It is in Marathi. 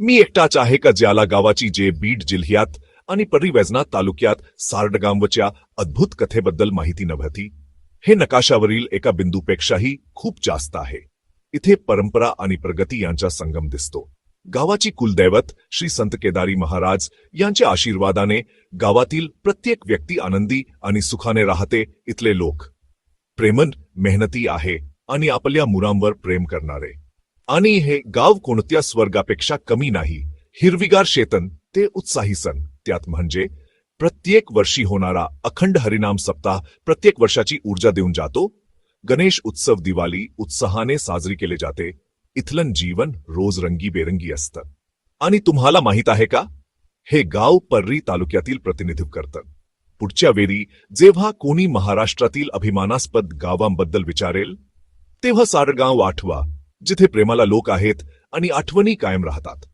मी एकटाच आहे का ज्याला गावाची जे बीड जिल्ह्यात आणि परिवैजनाथ तालुक्यात सारडगावच्या अद्भुत कथेबद्दल माहिती नव्हती? हे नकाशावरील एका बिंदूपेक्षाही खूप जास्त आहे. इथे परंपरा आणि प्रगती यांचा संगम दिसतो. गावाची कुलदैवत श्री संत केदारी महाराज यांच्या आशीर्वादाने गावातील प्रत्येक व्यक्ती आनंदी आणि सुखाने राहते. इथले लोक प्रेमन, मेहनती आहे आणि आपल्या मुलांवर प्रेम करणारे. आणि हे गाव कोणत्या स्वर्गापेक्षा कमी नाही. हिरविगार शेतन ते उत्साही सण, त्यात म्हणजे प्रत्येक वर्षी होणारा अखंड हरिनाम सप्ताह प्रत्येक वर्षाची ऊर्जा देऊन जातो. गणेश उत्सव, दिवाळी उत्साहाने साजरी केले जाते. इथलं जीवन रोज रंगीबेरंगी असतं. आणि तुम्हाला माहित आहे का, हे गाव पर्री तालुक्यातील प्रतिनिधित्व करतं. पुढच्या वेळी जेव्हा कोणी महाराष्ट्रातील अभिमानास्पद गावांबद्दल विचारेल तेव्हा सारडगाव आठवा, जिथे प्रेमाला लोक आहेत आणि आठवणी कायम राहतात.